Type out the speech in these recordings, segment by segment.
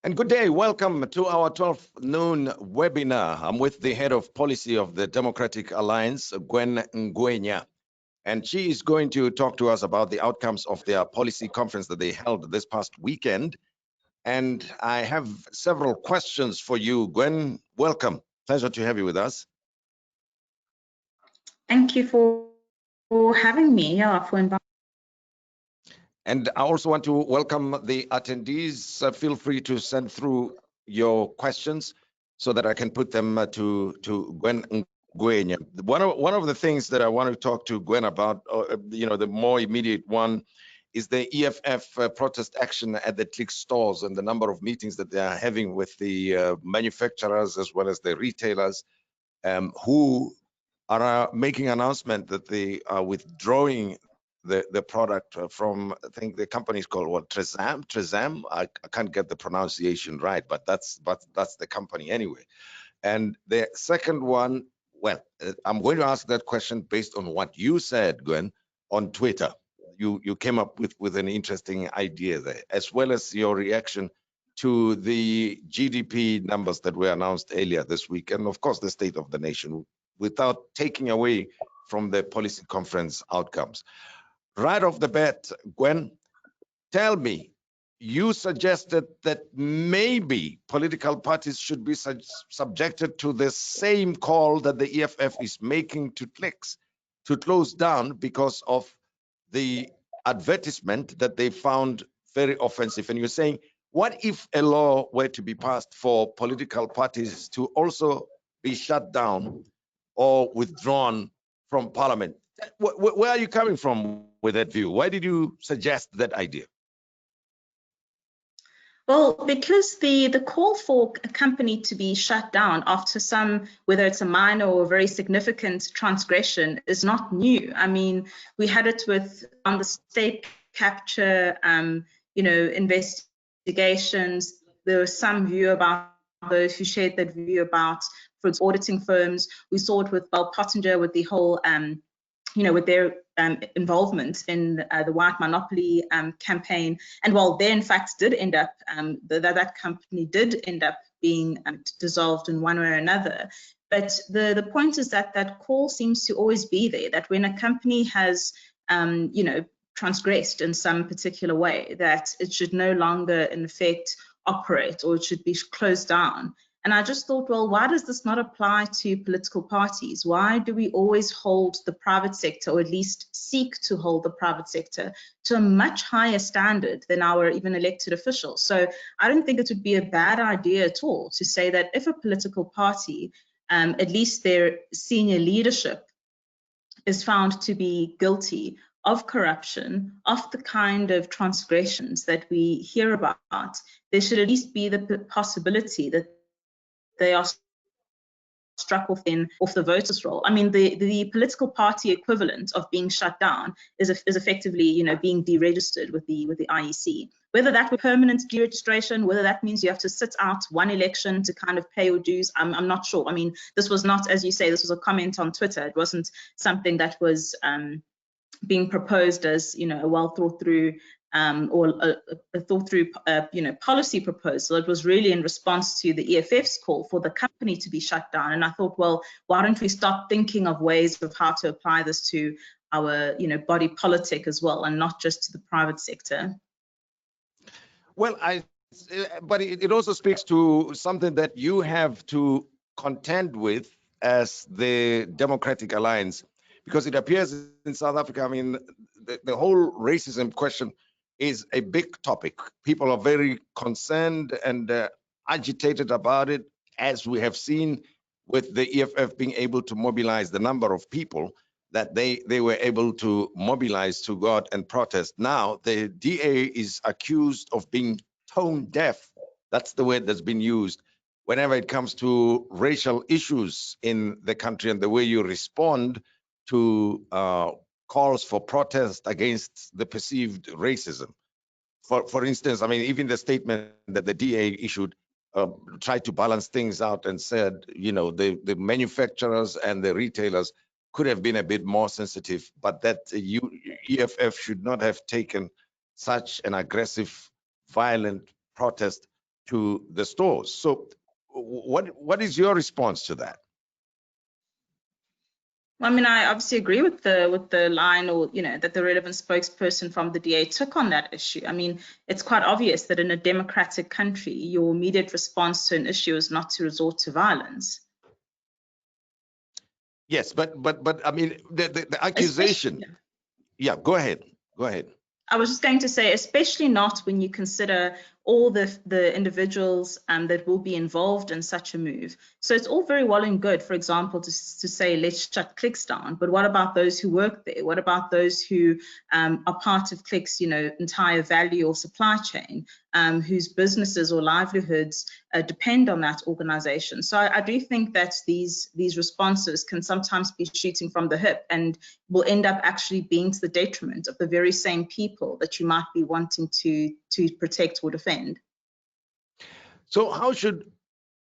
And good day. Welcome to our 12 noon webinar. I'm with the head of policy of the Democratic Alliance, Gwen Ngwenya. And she is going to talk to us about the outcomes of their policy conference that they held this past weekend. And I have several questions for you, Gwen. Welcome. Pleasure to have you with us. Thank you for having me. For inviting. And I also want to welcome the attendees. Feel free to send through your questions so that I can put them to Gwen Ngwenya. One of the things that I want to talk to Gwen about, the more immediate one, is the EFF protest action at the Click stores and the number of meetings that they are having with the manufacturers as well as the retailers who are making an announcement that they are withdrawing the product from, I think the company is called what, Trezam. I can't get the pronunciation right, but that's the company anyway. And the second one, well, I'm going to ask that question based on what you said, Gwen, on Twitter. You came up with an interesting idea there, as well as your reaction to the GDP numbers that were announced earlier this week, and of course the state of the nation, without taking away from the policy conference outcomes. Right off the bat, Gwen, tell me, you suggested that maybe political parties should be subjected to the same call that the EFF is making to clicks to close down because of the advertisement that they found very offensive. And you're saying, what if a law were to be passed for political parties to also be shut down or withdrawn from parliament? Where are you coming from with that view? Why did you suggest that idea? Well, because the call for a company to be shut down after some, whether it's a minor or very significant transgression, is not new. I mean, we had it on the state capture, investigations. There was some view about those who shared that view about, for its auditing firms. We saw it with Bell Pottinger with the whole with their involvement in the white monopoly campaign. And while they in fact did end up, that company did end up being dissolved in one way or another. But the point is that call seems to always be there, that when a company has, transgressed in some particular way, that it should no longer in effect operate, or it should be closed down. And I just thought, well, why does this not apply to political parties? Why do we always hold the private sector, or at least seek to hold the private sector, to a much higher standard than our even elected officials? So I don't think it would be a bad idea at all to say that if a political party, at least their senior leadership, is found to be guilty of corruption, of the kind of transgressions that we hear about, there should at least be the possibility that they are struck off the voters' roll. I mean, the political party equivalent of being shut down is effectively, being deregistered with the IEC. Whether that were permanent deregistration, whether that means you have to sit out one election to kind of pay your dues, I'm not sure. I mean, this was not, as you say, this was a comment on Twitter. It wasn't something that was being proposed as, a well thought through or a thought through, policy proposal. It was really in response to the EFF's call for the company to be shut down. And I thought, well, why don't we start thinking of ways of how to apply this to our, body politic as well, and not just to the private sector? Well, but it also speaks to something that you have to contend with as the Democratic Alliance, because it appears in South Africa, I mean, the whole racism question is a big topic. People are very concerned and agitated about it, as we have seen with the EFF being able to mobilize the number of people that they were able to mobilize to go out and protest. Now, the DA is accused of being tone deaf. That's the word that's been used whenever it comes to racial issues in the country and the way you respond to calls for protest against the perceived racism. For instance, I mean, even the statement that the DA issued tried to balance things out and said, the manufacturers and the retailers could have been a bit more sensitive, but that EFF should not have taken such an aggressive, violent protest to the stores. So what is your response to that? I mean, I obviously agree with the line, or that the relevant spokesperson from the DA took on that issue. I mean, it's quite obvious that in a democratic country, your immediate response to an issue is not to resort to violence. Yes, but I mean the accusation. Yeah, go ahead. Go ahead. I was just going to say, especially not when you consider all the individuals that will be involved in such a move. So it's all very well and good, for example, to say, let's shut Clicks down. But what about those who work there? What about those who are part of Clicks, entire value or supply chain, whose businesses or livelihoods depend on that organization? So I do think that these responses can sometimes be shooting from the hip and will end up actually being to the detriment of the very same people that you might be wanting to protect or defend. So how should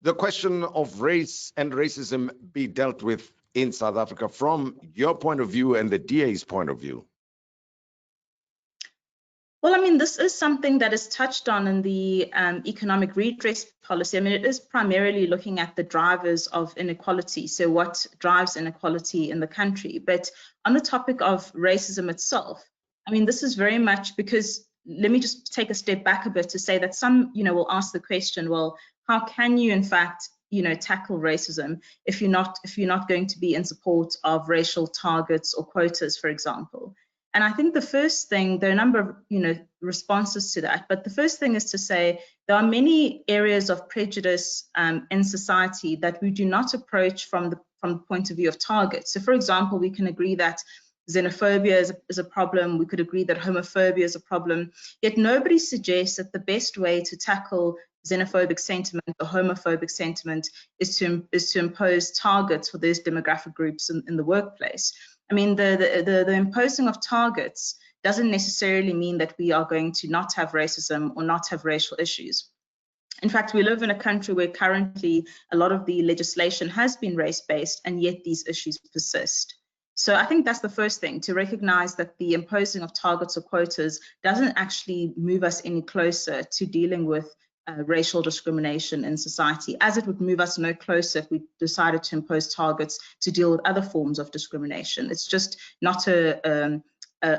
the question of race and racism be dealt with in South Africa from your point of view and the DA's point of view? Well, I mean, this is something that is touched on in the economic redress policy. I mean, it is primarily looking at the drivers of inequality, so what drives inequality in the country. But on the topic of racism itself, I mean, this is very much because, let me just take a step back a bit to say that some, will ask the question, well, how can you, in fact, tackle racism if you're not going to be in support of racial targets or quotas, for example? And I think the first thing, there are a number of responses to that, but the first thing is to say there are many areas of prejudice in society that we do not approach from the point of view of targets. So, for example, we can agree that xenophobia is a problem. We could agree that homophobia is a problem. Yet nobody suggests that the best way to tackle xenophobic sentiment or homophobic sentiment is to impose targets for those demographic groups in the workplace. I mean, the imposing of targets doesn't necessarily mean that we are going to not have racism or not have racial issues. In fact, we live in a country where currently a lot of the legislation has been race-based, and yet these issues persist. So I think that's the first thing, to recognize that the imposing of targets or quotas doesn't actually move us any closer to dealing with racial discrimination in society, as it would move us no closer if we decided to impose targets to deal with other forms of discrimination. It's just not a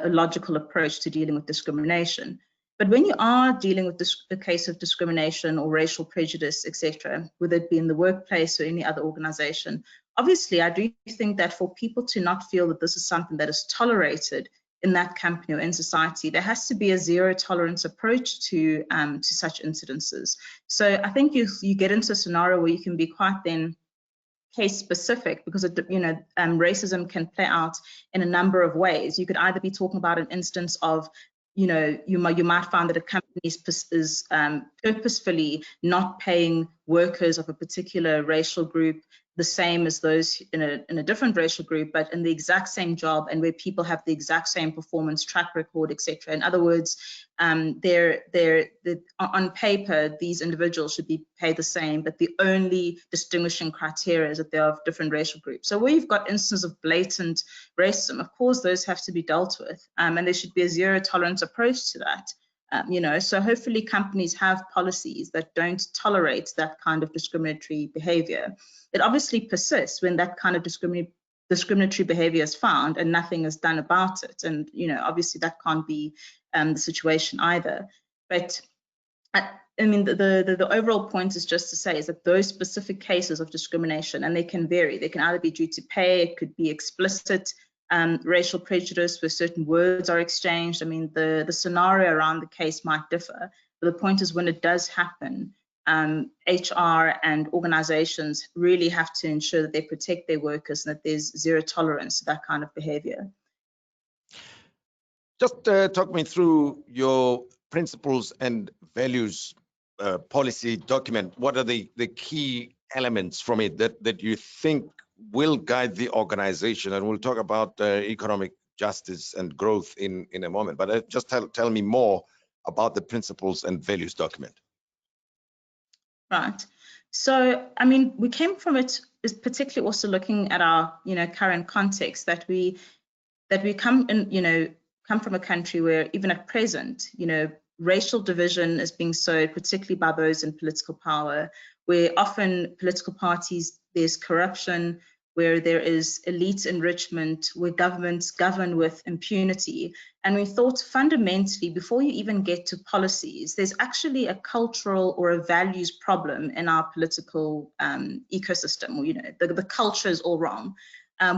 logical approach to dealing with discrimination. But when you are dealing with a case of discrimination or racial prejudice, etc., whether it be in the workplace or any other organization, obviously I do think that for people to not feel that this is something that is tolerated in that company or in society, there has to be a zero tolerance approach to such incidences. So I think you get into a scenario where you can be quite then case specific, because racism can play out in a number of ways. You could either be talking about an instance of you might find that a company is purposefully not paying workers of a particular racial group the same as those in a different racial group, but in the exact same job, and where people have the exact same performance track record, etc. In other words, on paper, these individuals should be paid the same, but the only distinguishing criteria is that they're of different racial groups. So where you've got instances of blatant racism, of course, those have to be dealt with, and there should be a zero tolerance approach to that. So hopefully companies have policies that don't tolerate that kind of discriminatory behavior. It obviously persists when that kind of discriminatory behavior is found and nothing is done about it. And, obviously that can't be the situation either. But I mean, the overall point is just to say is that those specific cases of discrimination, and they can vary, they can either be due to pay, it could be explicit racial prejudice where certain words are exchanged. I mean, the scenario around the case might differ, but the point is when it does happen, HR and organizations really have to ensure that they protect their workers and that there's zero tolerance to that kind of behavior. Just talk me through your principles and values policy document. What are the key elements from it that you think will guide the organization? And we'll talk about economic justice and growth in a moment, but just tell me more about the principles and values document. Right. So, I mean, we came from it, is particularly also looking at our, current context, that we come from a country where even at present, racial division is being sowed, particularly by those in political power, where often political parties, there's corruption, where there is elite enrichment, where governments govern with impunity. And we thought fundamentally, before you even get to policies, there's actually a cultural or a values problem in our political ecosystem. Or, the culture is all wrong.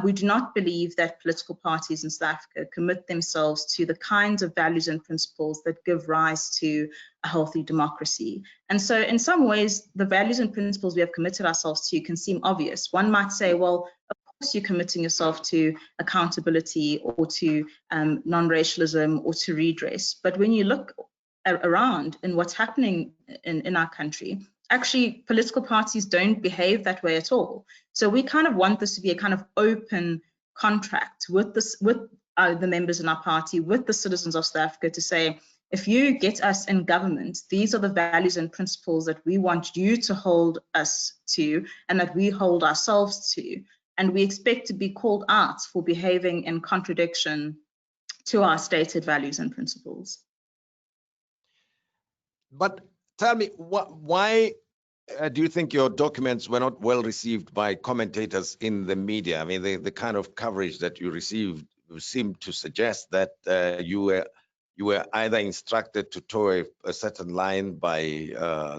We do not believe that political parties in South Africa commit themselves to the kinds of values and principles that give rise to a healthy democracy. And so in some ways, the values and principles we have committed ourselves to can seem obvious. One might say, well, of course you're committing yourself to accountability or to non-racialism or to redress. But when you look around in what's happening in our country, actually political parties don't behave that way at all. So we kind of want this to be a kind of open contract with the members in our party, with the citizens of South Africa, to say, if you get us in government, these are the values and principles that we want you to hold us to and that we hold ourselves to. And we expect to be called out for behaving in contradiction to our stated values and principles. But tell me, why do you think your documents were not well received by commentators in the media? I mean, the kind of coverage that you received seemed to suggest that you were either instructed to toe a certain line by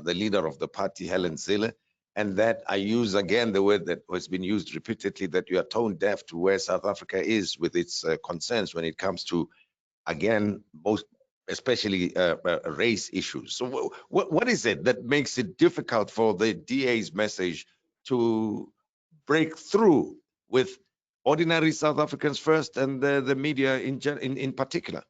the leader of the party, Helen Zille, and that I use again the word that has been used repeatedly, that you are tone deaf to where South Africa is with its concerns when it comes to, again, especially race issues. So what is it that makes it difficult for the DA's message to break through with ordinary South Africans first and the media in particular?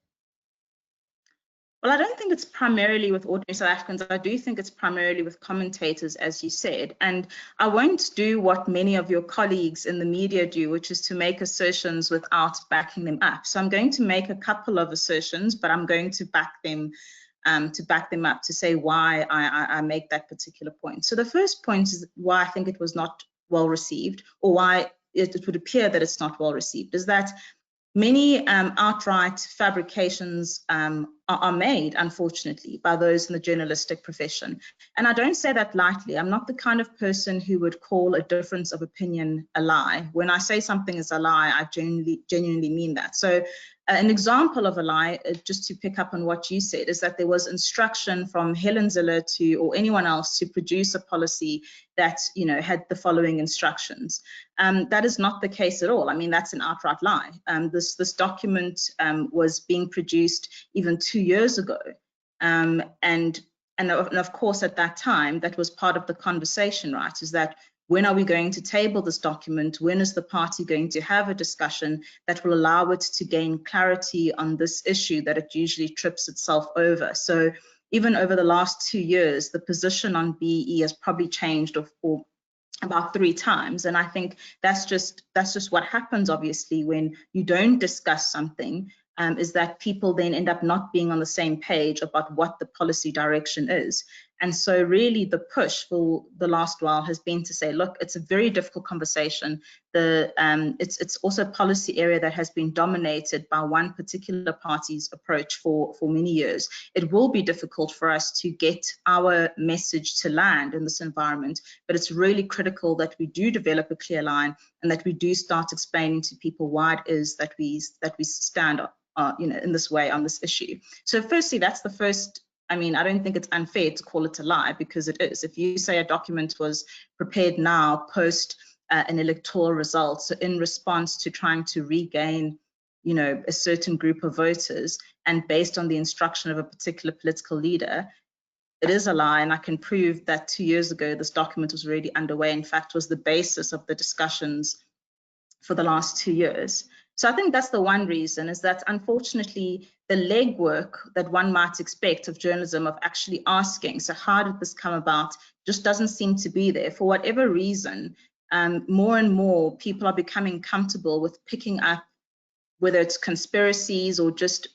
Well, I don't think it's primarily with ordinary South Africans. I do think it's primarily with commentators, as you said. And I won't do what many of your colleagues in the media do, which is to make assertions without backing them up. So I'm going to make a couple of assertions, but I'm going to back them up to say why I make that particular point. So the first point is why I think it was not well received, or why it would appear that it's not well received, is that many outright fabrications are made, unfortunately, by those in the journalistic profession. And I don't say that lightly. I'm not the kind of person who would call a difference of opinion a lie. When I say something is a lie, I genuinely mean that. So an example of a lie, just to pick up on what you said, is that there was instruction from Helen Zille or anyone else to produce a policy that had the following instructions. That is not the case at all. I mean, that's an outright lie. This document was being produced even 2 years ago. And of course, at that time, that was part of the conversation, right? Is that when are we going to table this document? When is the party going to have a discussion that will allow it to gain clarity on this issue that it usually trips itself over? So even over the last 2 years, the position on BE has probably changed or about 3 times. And I think that's just what happens, obviously, when you don't discuss something, is that people then end up not being on the same page about what the policy direction is. And so really the push for the last while has been to say, look, it's a very difficult conversation. It's also a policy area that has been dominated by one particular party's approach for many years. It will be difficult for us to get our message to land in this environment, but it's really critical that we do develop a clear line and that we do start explaining to people why it is that we stand in this way on this issue. So firstly, that's the first. I mean, I don't think it's unfair to call it a lie, because it is. If you say a document was prepared now post an electoral result, so in response to trying to regain, a certain group of voters, and based on the instruction of a particular political leader, it is a lie. And I can prove that 2 years ago, this document was already underway. In fact, was the basis of the discussions for the last 2 years. So I think that's the one reason, is that unfortunately the legwork that one might expect of journalism, of actually asking, so how did this come about, just doesn't seem to be there. For whatever reason, more and more people are becoming comfortable with picking up, whether it's conspiracies or just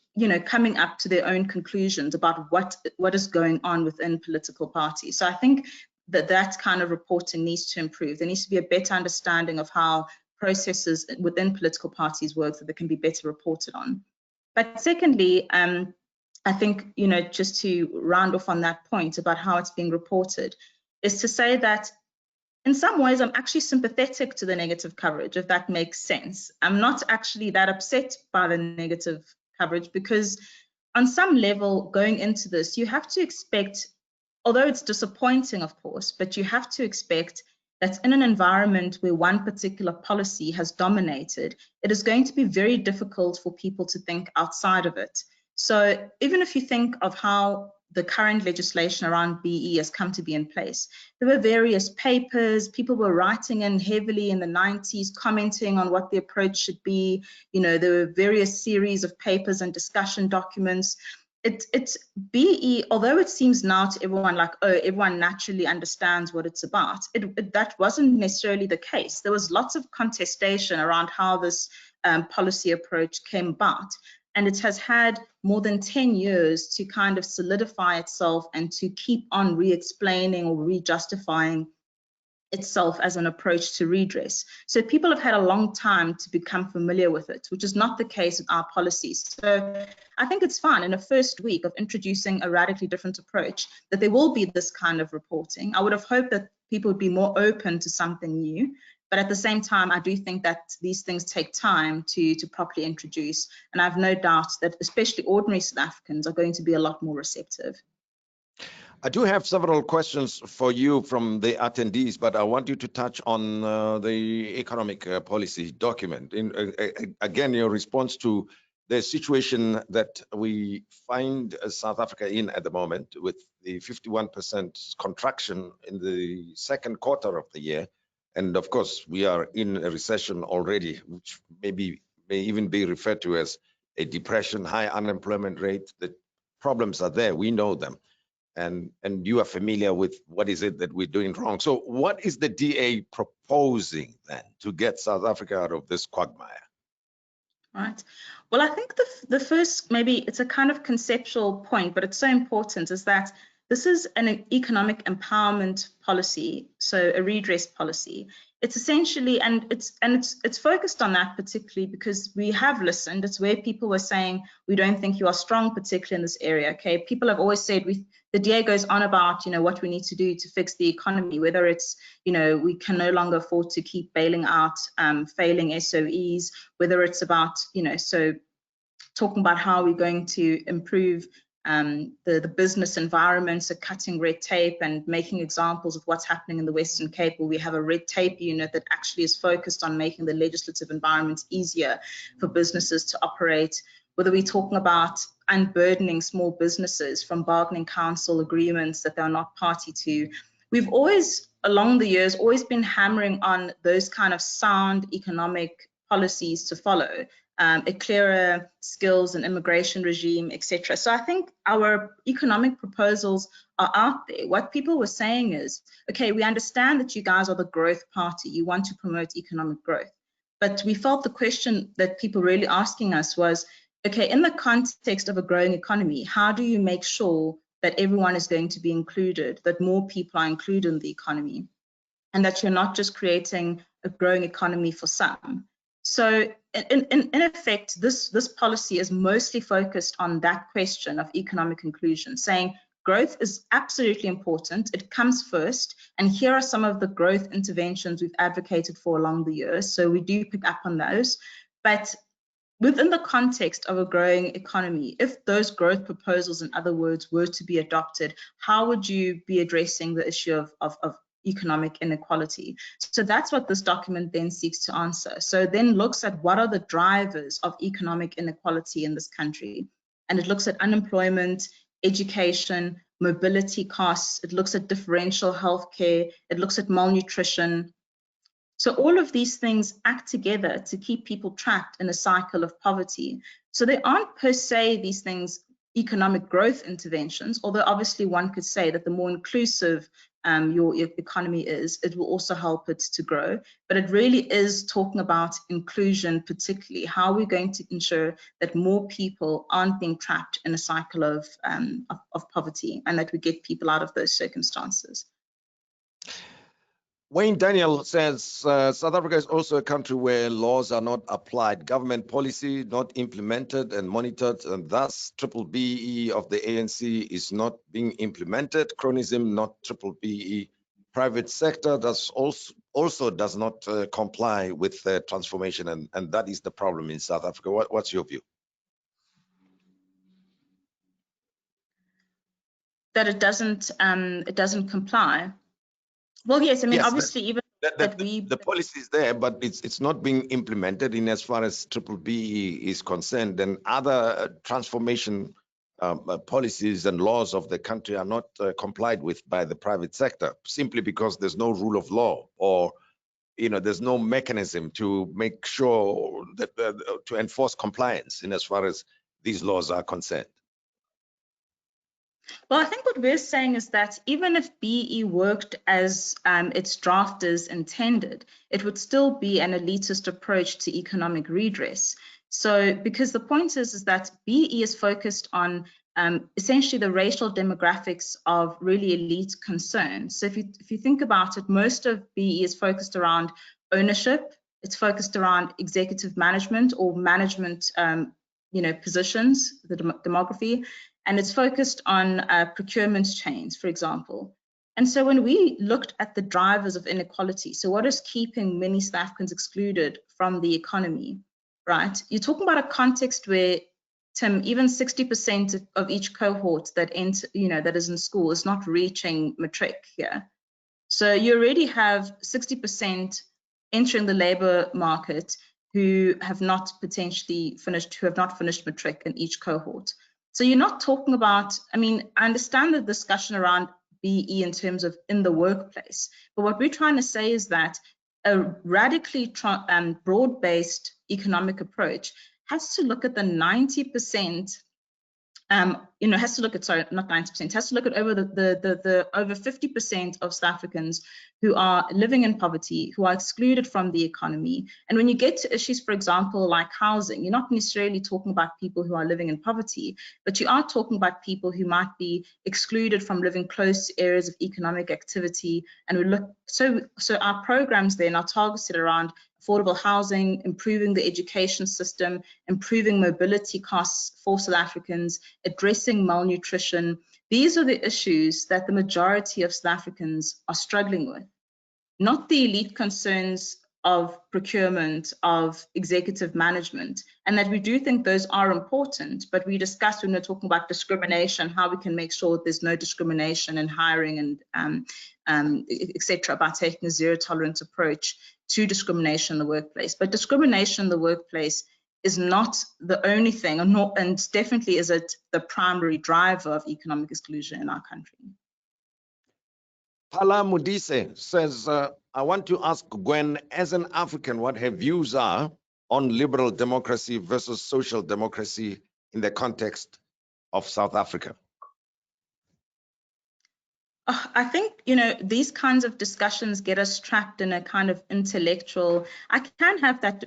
coming up to their own conclusions about what is going on within political parties. So I think that kind of reporting needs to improve. There needs to be a better understanding of how processes within political parties work, so they can be better reported on. But secondly, I think, you know, just to round off on that point about how it's being reported, is to say that in some ways I'm actually sympathetic to the negative coverage, if that makes sense. I'm not actually that upset by the negative coverage, because on some level going into this, you have to expect, although it's disappointing, of course, but you have to expect that in an environment where one particular policy has dominated, it is going to be very difficult for people to think outside of it. So even if you think of how the current legislation around BE has come to be in place, there were various papers, people were writing in heavily in the 90s, commenting on what the approach should be. You know, there were various series of papers and discussion documents. It's BE, although it seems now to everyone like, oh, everyone naturally understands what it's about, that wasn't necessarily the case. There was lots of contestation around how this policy approach came about. And it has had more than 10 years to kind of solidify itself and to keep on re-explaining or re-justifying itself as an approach to redress. So people have had a long time to become familiar with it, which is not the case with our policies. So I think it's fine in the first week of introducing a radically different approach that there will be this kind of reporting. I would have hoped that people would be more open to something new. But at the same time, I do think that these things take time to properly introduce. And I have no doubt that especially ordinary South Africans are going to be a lot more receptive. I do have several questions for you from the attendees, but I want you to touch on the economic policy document. Again, your response to the situation that we find South Africa in at the moment, with the 51% contraction in the second quarter of the year. And of course, we are in a recession already, which may even be referred to as a depression, high unemployment rate. The problems are there, we know them. And you are familiar with what is it that we're doing wrong. So what is the DA proposing then to get South Africa out of this quagmire? Right. Well, I think the first, maybe it's a kind of conceptual point, but it's so important, is that this is an economic empowerment policy, so a redress policy. It's essentially, and it's focused on that particularly because we have listened. It's where people were saying, we don't think you are strong, particularly in this area. Okay, people have always said the DA goes on about, you know, what we need to do to fix the economy, whether it's, you know, we can no longer afford to keep bailing out failing SOEs, whether it's about, you know, so talking about how we're going to improve the business environment, so cutting red tape and making examples of what's happening in the Western Cape, where we have a red tape unit that actually is focused on making the legislative environment easier for businesses to operate, whether we're talking about unburdening small businesses from bargaining council agreements that they're not party to. We've always, along the years, always been hammering on those kind of sound economic policies to follow. A clearer skills and immigration regime, etc. So I think our economic proposals are out there. What people were saying is, okay, we understand that you guys are the growth party. You want to promote economic growth. But we felt the question that people really asking us was, okay, in the context of a growing economy, how do you make sure that everyone is going to be included, that more people are included in the economy, and that you're not just creating a growing economy for some? So in effect, this policy is mostly focused on that question of economic inclusion, saying growth is absolutely important. It comes first. And here are some of the growth interventions we've advocated for along the years. So we do pick up on those. But within the context of a growing economy, if those growth proposals, in other words, were to be adopted, how would you be addressing the issue of economic inequality? So that's what this document then seeks to answer. So it then looks at what are the drivers of economic inequality in this country. And it looks at unemployment, education, mobility costs. It looks at differential healthcare. It looks at malnutrition. So all of these things act together to keep people trapped in a cycle of poverty. So they aren't per se these things economic growth interventions, although obviously one could say that the more inclusive your economy is, it will also help it to grow. But it really is talking about inclusion, particularly how we're going to ensure that more people aren't being trapped in a cycle of poverty, and that we get people out of those circumstances. Wayne Daniel says South Africa is also a country where laws are not applied, government policy not implemented and monitored, and thus triple BE of the ANC is not being implemented. Cronism, not triple BE. Private sector does also does not comply with transformation, and that is the problem in South Africa. What's your view? That it doesn't comply. Well, yes, I mean, yes, obviously, even the policy is there, but it's not being implemented in as far as triple BE is concerned, and other transformation policies and laws of the country are not complied with by the private sector, simply because there's no rule of law, or there's no mechanism to make sure that to enforce compliance in as far as these laws are concerned. Well, I think what we're saying is that even if BE worked as its drafters intended, it would still be an elitist approach to economic redress. So, because the point is that BE is focused on essentially the racial demographics of really elite concerns. So, if you think about it, most of BE is focused around ownership. It's focused around executive management or management, positions, the demography. And it's focused on procurement chains, for example. And so when we looked at the drivers of inequality, so what is keeping many slavkins excluded from the economy, right? You're talking about a context where, Tim, even 60% of each cohort that that is in school is not reaching matric here. So you already have 60% entering the labor market who have not finished matric in each cohort. So you're not talking about, I mean, I understand the discussion around BE in terms of in the workplace, but what we're trying to say is that a radically broad-based economic approach has to look at the 90%, has to look at, sorry, not 90%, has to look at over the over 50% of South Africans who are living in poverty, who are excluded from the economy. And when you get to issues, for example, like housing, you're not necessarily talking about people who are living in poverty, but you are talking about people who might be excluded from living close to areas of economic activity. And we look, so our programs then are targeted around affordable housing, improving the education system, improving mobility costs for South Africans, addressing malnutrition. These are the issues that the majority of South Africans are struggling with, not the elite concerns of procurement, of executive management, and that we do think those are important, but we discussed when we're talking about discrimination, how we can make sure there's no discrimination in hiring and et cetera, about taking a zero tolerance approach to discrimination in the workplace. But discrimination in the workplace is not the only thing, and definitely is it the primary driver of economic exclusion in our country. Tim Modise says, I want to ask Gwen, as an African, what her views are on liberal democracy versus social democracy in the context of South Africa. I think, these kinds of discussions get us trapped in a kind of intellectual, I can have that,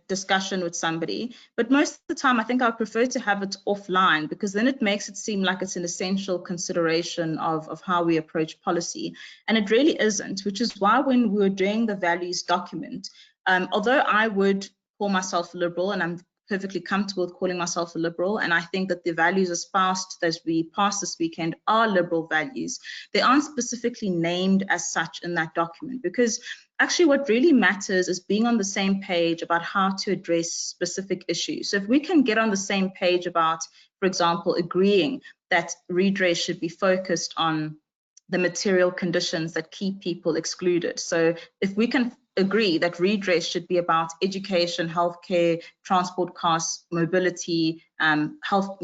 discussion with somebody, but most of the time I think I prefer to have it offline, because then it makes it seem like it's an essential consideration of how we approach policy. And it really isn't, which is why when we were doing the values document, although I would call myself liberal, and I'm perfectly comfortable with calling myself a liberal, and I think that the values espoused as we passed this weekend are liberal values. They aren't specifically named as such in that document, because actually what really matters is being on the same page about how to address specific issues. So if we can get on the same page about, for example, agreeing that redress should be focused on the material conditions that keep people excluded. So if we can agree that redress should be about education, healthcare, transport costs, mobility, health,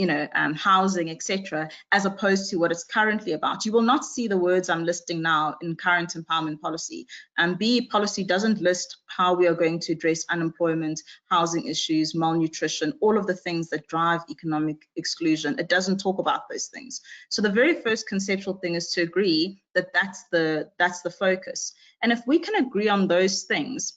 housing, etc., as opposed to what it's currently about. You will not see the words I'm listing now in current empowerment policy. BE policy doesn't list how we are going to address unemployment, housing issues, malnutrition, all of the things that drive economic exclusion. It doesn't talk about those things. So the very first conceptual thing is to agree that that's the focus. And if we can agree on those things,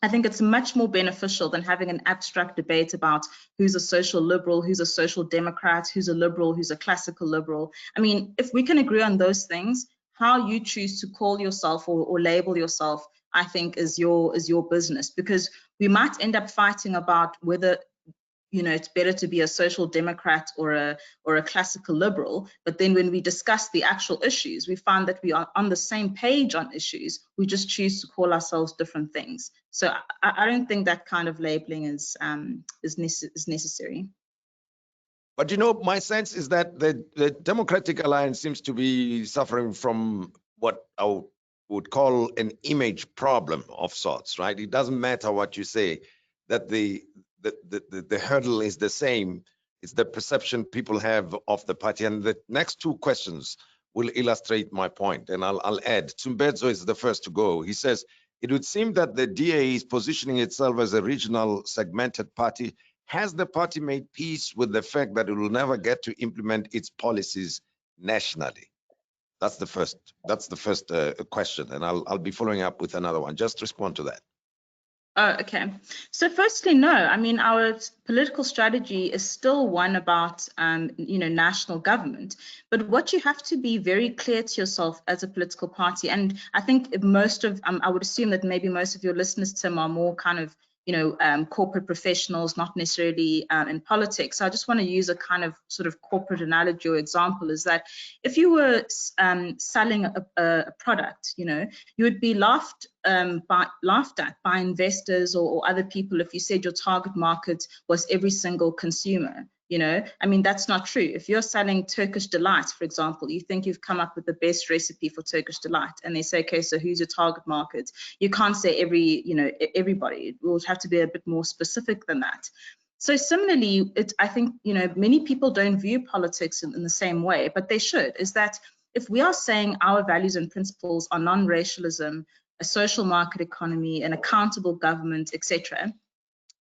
I think it's much more beneficial than having an abstract debate about who's a social liberal, who's a social democrat, who's a liberal, who's a classical liberal. I mean, if we can agree on those things, how you choose to call yourself or label yourself, I think, is your business, because we might end up fighting about whether, you know, it's better to be a social democrat or a classical liberal. But then when we discuss the actual issues, we find that we are on the same page on issues. We just choose to call ourselves different things. So I don't think that kind of labeling is necessary. But you know, my sense is that the Democratic Alliance seems to be suffering from what I would call an image problem of sorts, right? It doesn't matter what you say, that the hurdle is the same. It's the perception people have of the party. And the next two questions will illustrate my point. And I'll add, Tumbedzo is the first to go. He says, it would seem that the DA is positioning itself as a regional segmented party. Has the party made peace with the fact that it will never get to implement its policies nationally? That's the first question. And I'll be following up with another one. Just respond to that. Oh, okay. So firstly, no, I mean, our political strategy is still one about, you know, national government. But what you have to be very clear to yourself as a political party, and I think most of, I would assume that maybe most of your listeners, Tim, are more kind of, you know, corporate professionals, not necessarily in politics. So I just want to use a kind of sort of corporate analogy or example, is that if you were selling a product, you know, you would be laughed at by investors or other people if you said your target market was every single consumer. You know, I mean, that's not true. If you're selling Turkish delight, for example, you think you've come up with the best recipe for Turkish delight, and they say, okay, so who's your target market? You can't say everybody. It will have to be a bit more specific than that. So similarly, I think, you know, many people don't view politics in the same way, but they should, is that if we are saying our values and principles are non-racialism, a social market economy, an accountable government, etc.,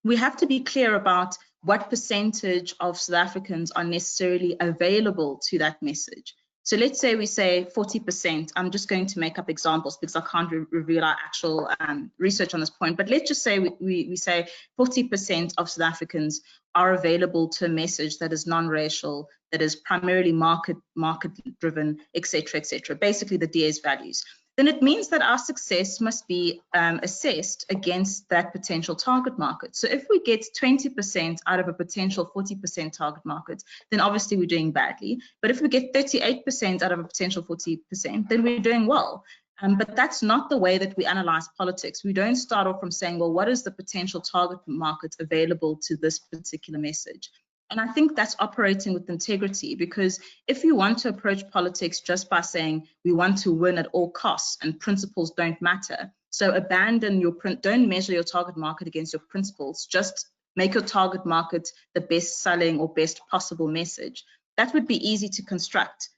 we have to be clear about what percentage of South Africans are necessarily available to that message. So let's say we say 40%. I'm just going to make up examples because I can't reveal our actual research on this point. But let's just say we say 40% of South Africans are available to a message that is non-racial, that is primarily market-driven, etc., etc. Basically, the DA's values. Then it means that our success must be assessed against that potential target market. So if we get 20% out of a potential 40% target market, then obviously we're doing badly. But if we get 38% out of a potential 40%, then we're doing well. But that's not the way that we analyze politics. We don't start off from saying, well, what is the potential target market available to this particular message? And I think that's operating with integrity, because if you want to approach politics just by saying we want to win at all costs and principles don't matter, so don't measure your target market against your principles, just make your target market the best selling or best possible message. That would be easy to construct,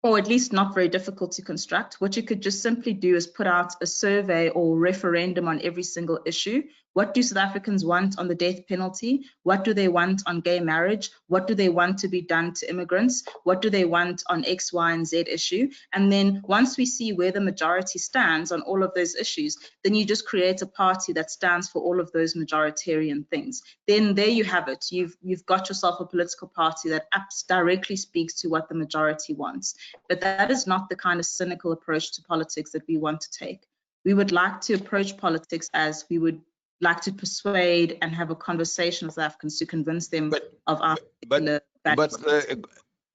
or at least not very difficult to construct. What you could just simply do is put out a survey or referendum on every single issue. What do South Africans want on the death penalty? What do they want on gay marriage? What do they want to be done to immigrants? What do they want on X, Y, and Z issue? And then once we see where the majority stands on all of those issues, then you just create a party that stands for all of those majoritarian things. Then there you have it. You've got yourself a political party that directly speaks to what the majority wants. But that is not the kind of cynical approach to politics that we want to take. We would like to approach politics as we would like to persuade and have a conversation with Africans to convince them of our particular values. But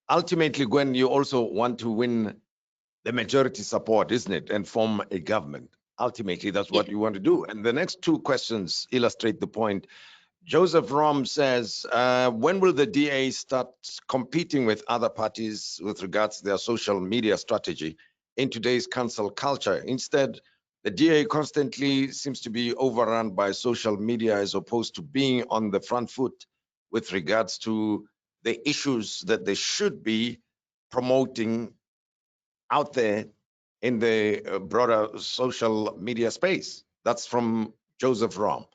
ultimately, Gwen, you also want to win the majority support, isn't it? And form a government. Ultimately, that's what you want to do. And the next two questions illustrate the point. Joseph Rom says, when will the DA start competing with other parties with regards to their social media strategy in today's cancel culture? Instead, the DA constantly seems to be overrun by social media as opposed to being on the front foot with regards to the issues that they should be promoting out there in the broader social media space. That's from Joseph Rom.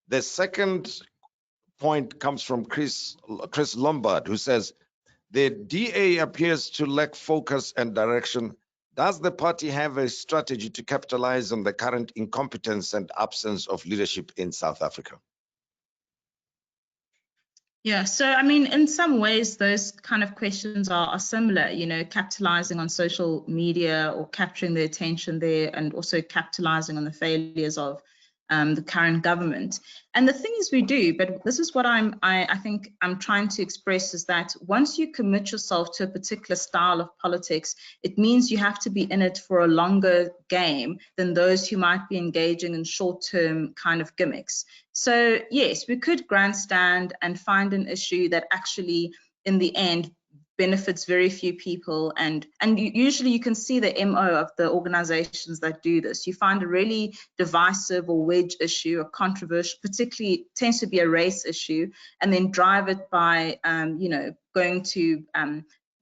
The second point comes from Chris Lombard, who says, the DA appears to lack focus and direction. Does the party have a strategy to capitalize on the current incompetence and absence of leadership in South Africa? Yeah, so I mean, in some ways, those kind of questions are similar, you know, capitalizing on social media or capturing the attention there, and also capitalizing on the failures of the current government. And the thing is, we do, but this is what I think I'm trying to express, is that once you commit yourself to a particular style of politics, it means you have to be in it for a longer game than those who might be engaging in short-term kind of gimmicks. So yes, we could grandstand and find an issue that actually, in the end, benefits very few people, and usually you can see the MO of the organizations that do this. You find a really divisive or wedge issue, a controversial, particularly tends to be a race issue, and then drive it by you know, going to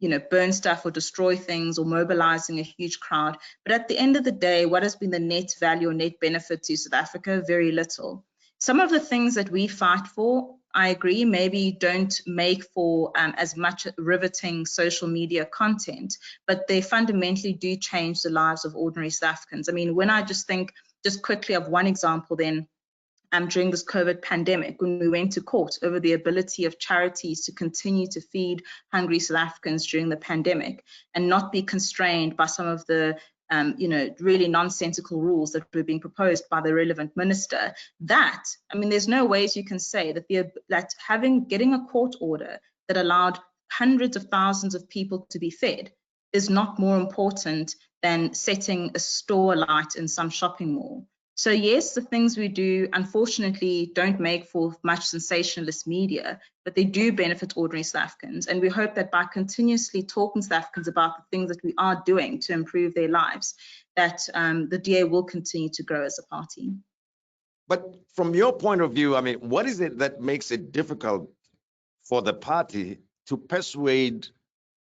you know, burn stuff or destroy things or mobilizing a huge crowd. But at the end of the day, what has been the net value or net benefit to South Africa? Very little. Some of the things that we fight for, I agree, maybe don't make for as much riveting social media content, but they fundamentally do change the lives of ordinary South Africans. I mean, when I just think just quickly of one example, then during this COVID pandemic, when we went to court over the ability of charities to continue to feed hungry South Africans during the pandemic and not be constrained by some of the you know, really nonsensical rules that were being proposed by the relevant minister. That, I mean, there's no ways you can say that getting a court order that allowed hundreds of thousands of people to be fed is not more important than setting a store alight in some shopping mall. So yes, the things we do, unfortunately, don't make for much sensationalist media, but they do benefit ordinary South Africans. And we hope that by continuously talking to South Africans about the things that we are doing to improve their lives, that the DA will continue to grow as a party. But from your point of view, I mean, what is it that makes it difficult for the party to persuade,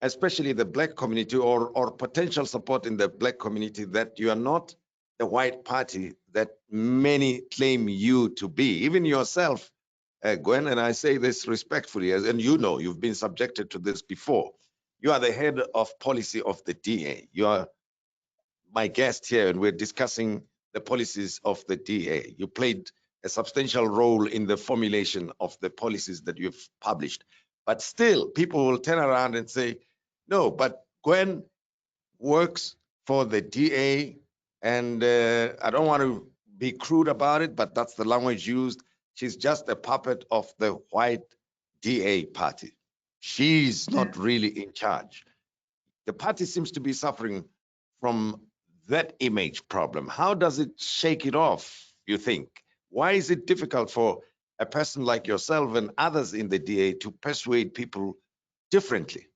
especially the Black community or potential support in the Black community, that you are not the white party that many claim you to be? Even yourself, Gwen, and I say this respectfully, and you know, you've been subjected to this before. You are the head of policy of the DA. You are my guest here, and we're discussing the policies of the DA. You played a substantial role in the formulation of the policies that you've published. But still, people will turn around and say, no, but Gwen works for the DA, and I don't want to be crude about it, but that's the language used. She's just a puppet of the white DA party. She's not really in charge. The party seems to be suffering from that image problem. How does it shake it off, you think? Why is it difficult for a person like yourself and others in the DA to persuade people differently?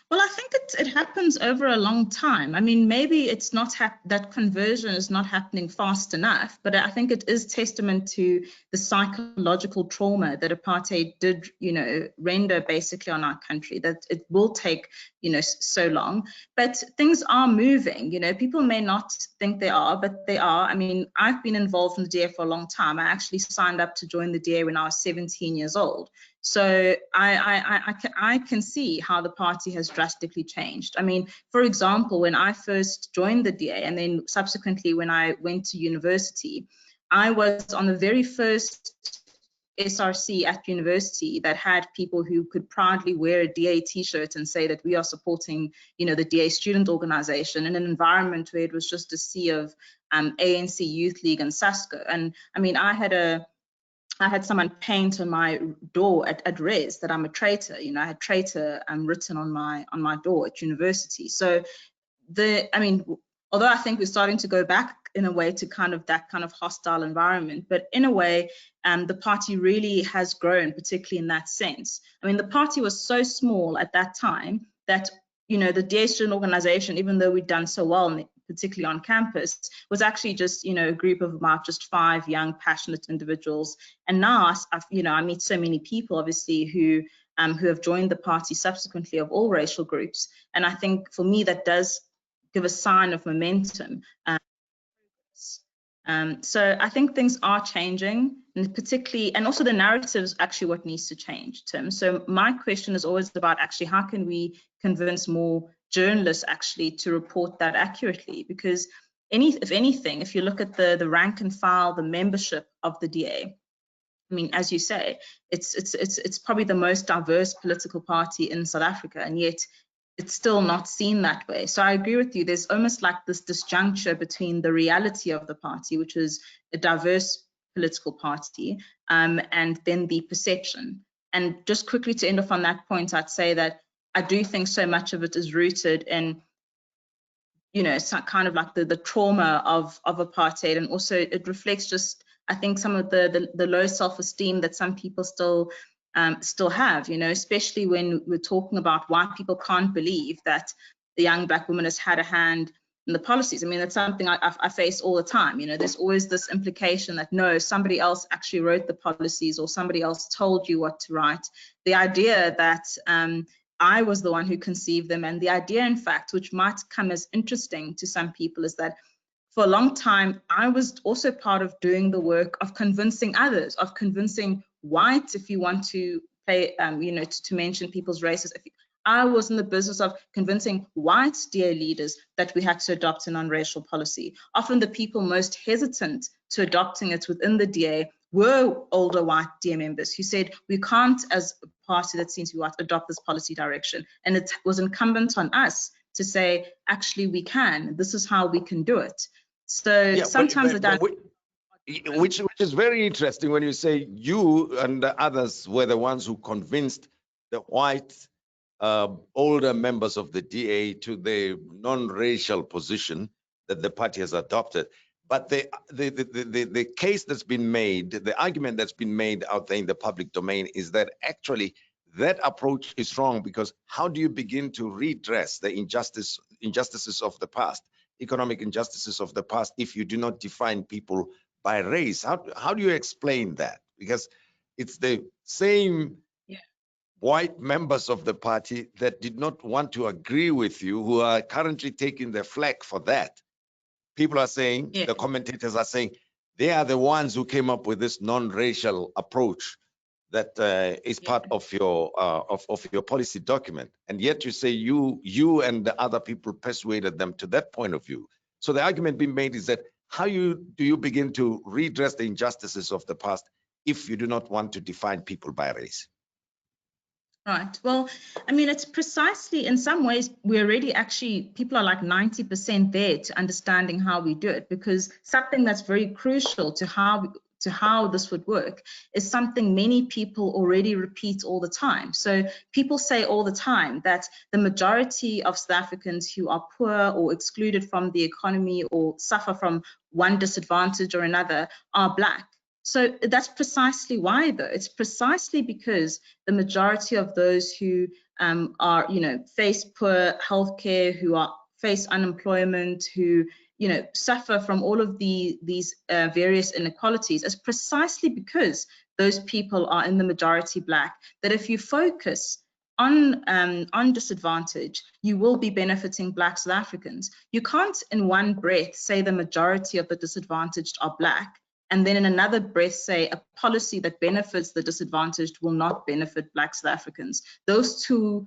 Well, I think it happens over a long time. I mean, maybe it's not that conversion is not happening fast enough, but I think it is testament to the psychological trauma that apartheid did, you know, render basically on our country, that it will take, you know, so long. But things are moving. You know, people may not think they are, but they are. I mean, I've been involved in the DA for a long time. I actually signed up to join the DA when I was 17 years old. So I can see how the party has drastically changed. I mean, for example, when I first joined the DA and then subsequently when I went to university, I was on the very first SRC at university that had people who could proudly wear a DA t-shirt and say that we are supporting, you know, the DA student organization in an environment where it was just a sea of ANC Youth League and SASCO. And I mean, I had someone paint on my door at Res that I'm a traitor. You know, I had traitor written on my door at university. So I mean, although I think we're starting to go back in a way to kind of that kind of hostile environment, but in a way, the party really has grown, particularly in that sense. I mean, the party was so small at that time that, you know, the DA student organization, even though we'd done so well, particularly on campus, was actually just, you know, a group of about just 5 young, passionate individuals. And now, you know, I meet so many people, obviously, who have joined the party subsequently of all racial groups. And I think for me, that does give a sign of momentum. So I think things are changing, and particularly, and also the narrative is actually what needs to change, Tim. So my question is always about actually how can we convince more journalists actually to report that accurately? Because if anything, if you look at the rank and file, the membership of the DA, I mean, as you say, it's probably the most diverse political party in South Africa, and yet it's still not seen that way. So I agree with you. There's almost like this disjuncture between the reality of the party, which is a diverse political party, and then the perception. And just quickly to end off on that point, I'd say that I do think so much of it is rooted in, you know, some kind of like the trauma of apartheid, and also it reflects just, I think, some of the low self-esteem that some people still have, you know, especially when we're talking about why people can't believe that the young Black woman has had a hand in the policies. I mean, that's something I face all the time. You know, there's always this implication that no, somebody else actually wrote the policies or somebody else told you what to write. The idea that I was the one who conceived them, and the idea, in fact, which might come as interesting to some people, is that for a long time, I was also part of doing the work of convincing others, of convincing whites, if you want to play, you know, to mention people's races. I was in the business of convincing white DA leaders that we had to adopt a non-racial policy. Often the people most hesitant to adopting it within the DA were older white DA members who said, we can't, as a party that seems to be white, adopt this policy direction. And it was incumbent on us to say, actually, we can. This is how we can do it. So yeah, sometimes which is very interesting when you say you and the others were the ones who convinced the white older members of the DA to the non-racial position that the party has adopted. But the case that's been made, the argument that's been made out there in the public domain is that actually that approach is wrong, because how do you begin to redress the injustices of the past, economic injustices of the past, if you do not define people by race? How do you explain that? Because it's the same white members of the party that did not want to agree with you who are currently taking the flak for that. People are saying, the commentators are saying, they are the ones who came up with this non-racial approach that is part of your policy document, and yet you say you and the other people persuaded them to that point of view. So the argument being made is that how do you begin to redress the injustices of the past if you do not want to define people by race? Right. Well, I mean, it's precisely, in some ways, we're already actually, people are like 90% there to understanding how we do it, because something that's very crucial to how this would work is something many people already repeat all the time. So people say all the time that the majority of South Africans who are poor or excluded from the economy or suffer from one disadvantage or another are Black. So that's precisely why, though. It's precisely because the majority of those who are, you know, face poor healthcare, who face unemployment, who, you know, suffer from all of these various inequalities, is precisely because those people are in the majority Black, that if you focus on disadvantage, you will be benefiting Black South Africans. You can't in one breath say the majority of the disadvantaged are Black, and then in another breath say a policy that benefits the disadvantaged will not benefit Black South Africans. Those two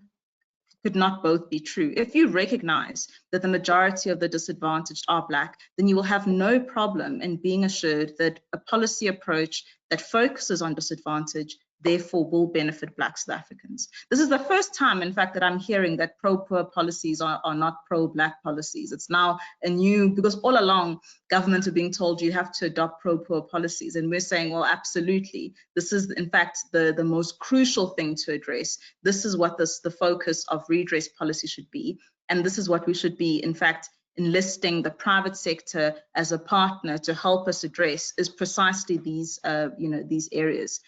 could not both be true. If you recognize that the majority of the disadvantaged are Black, then you will have no problem in being assured that a policy approach that focuses on disadvantage therefore will benefit Black South Africans. This is the first time, in fact, that I'm hearing that pro-poor policies are not pro-Black policies. It's now a new, because all along governments are being told you have to adopt pro-poor policies, and we're saying, well, absolutely. This is, in fact, the most crucial thing to address. This is what the focus of redress policy should be, and this is what we should be, in fact, enlisting the private sector as a partner to help us address, is precisely these, these areas.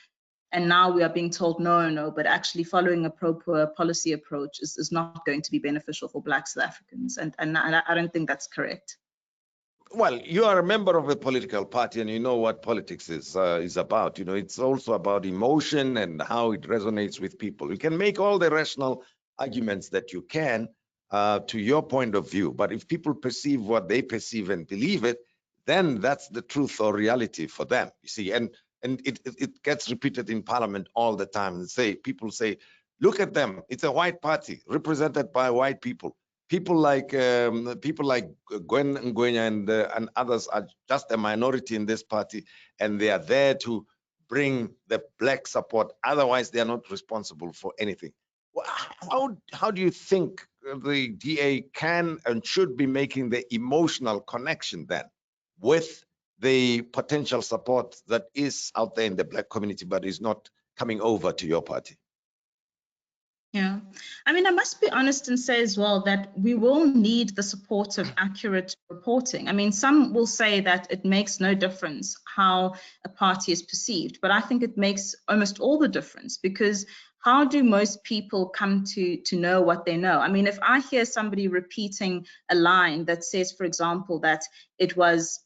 And now we are being told, no, but actually following a pro-poor policy approach is not going to be beneficial for Black South Africans. And I don't think that's correct. Well, you are a member of a political party and you know what politics is about. You know, it's also about emotion and how it resonates with people. You can make all the rational arguments that you can to your point of view, but if people perceive what they perceive and believe it, then that's the truth or reality for them, you see. And it gets repeated in Parliament all the time. People say, look at them, it's a white party represented by white people. People like Gwen Ngwenya and others are just a minority in this party, and they are there to bring the black support. Otherwise, they are not responsible for anything. How do you think the DA can and should be making the emotional connection then with the potential support that is out there in the black community, but is not coming over to your party? Yeah, I mean, I must be honest and say as well that we will need the support of accurate reporting. I mean, some will say that it makes no difference how a party is perceived, but I think it makes almost all the difference, because how do most people come to know what they know? I mean, if I hear somebody repeating a line that says, for example, that it was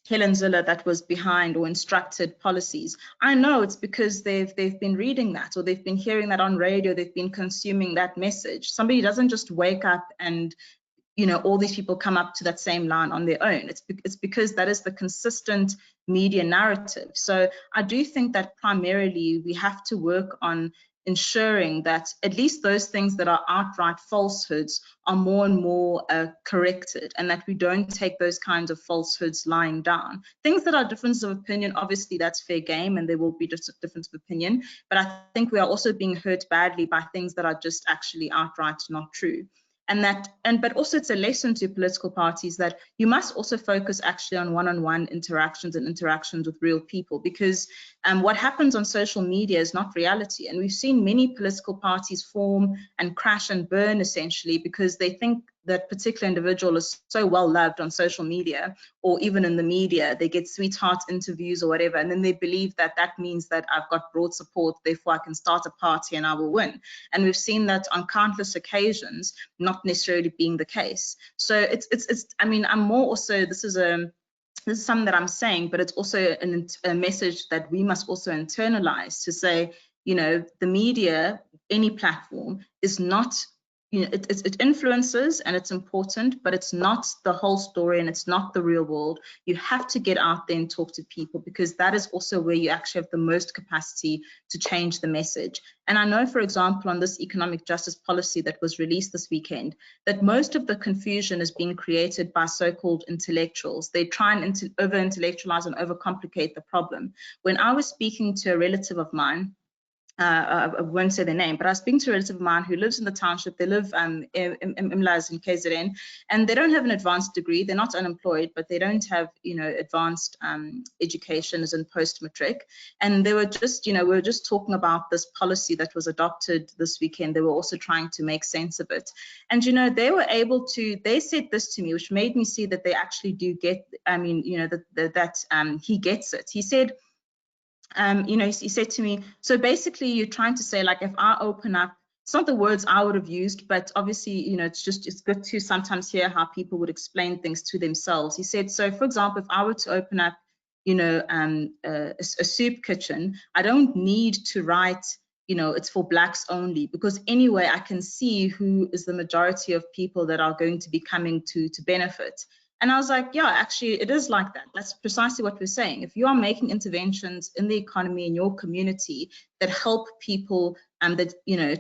Helen Zille that was behind or instructed policies, I know it's because they've been reading that, or they've been hearing that on radio, they've been consuming that message. Somebody doesn't just wake up and, you know, all these people come up to that same line on their own. It's because that is the consistent media narrative. So I do think that primarily we have to work on ensuring that at least those things that are outright falsehoods are more and more corrected, and that we don't take those kinds of falsehoods lying down. Things that are differences of opinion, obviously that's fair game, and there will be just a difference of opinion, but I think we are also being hurt badly by things that are just actually outright not true. But also it's a lesson to political parties that you must also focus actually on one-on-one interactions and interactions with real people, because what happens on social media is not reality. And we've seen many political parties form and crash and burn essentially because they think that particular individual is so well loved on social media or even in the media. They get sweetheart interviews or whatever, and then they believe that that means that I've got broad support, therefore I can start a party and I will win. And we've seen that on countless occasions not necessarily being the case. So it's I mean, I'm more also, this is something that I'm saying, but it's also a message that we must also internalize to say, you know, the media, any platform is not, you know, it influences and it's important, but it's not the whole story and it's not the real world. You have to get out there and talk to people, because that is also where you actually have the most capacity to change the message. And I know, for example, on this economic justice policy that was released this weekend, that most of the confusion is being created by so-called intellectuals. They try and over-intellectualize and overcomplicate the problem. When I was speaking to a relative of mine, I won't say their name, but I was speaking to a relative of mine who lives in the township. They live in Mlas in KZN, and they don't have an advanced degree. They're not unemployed, but they don't have, you know, advanced education as in post-matric. And they were just, you know, we were just talking about this policy that was adopted this weekend. They were also trying to make sense of it. And, you know, they were able to, they said this to me, which made me see that they actually do get, I mean, you know, that he gets it. He said, you know, he said to me, so basically you're trying to say, like, if I open up, it's not the words I would have used, but obviously, you know, it's good to sometimes hear how people would explain things to themselves. He said, so for example, if I were to open up, you know, a soup kitchen, I don't need to write, you know, it's for blacks only, because anyway, I can see who is the majority of people that are going to be coming to benefit. And I was like, yeah, actually, it is like that. That's precisely what we're saying. If you are making interventions in the economy in your community that help people, that, you know,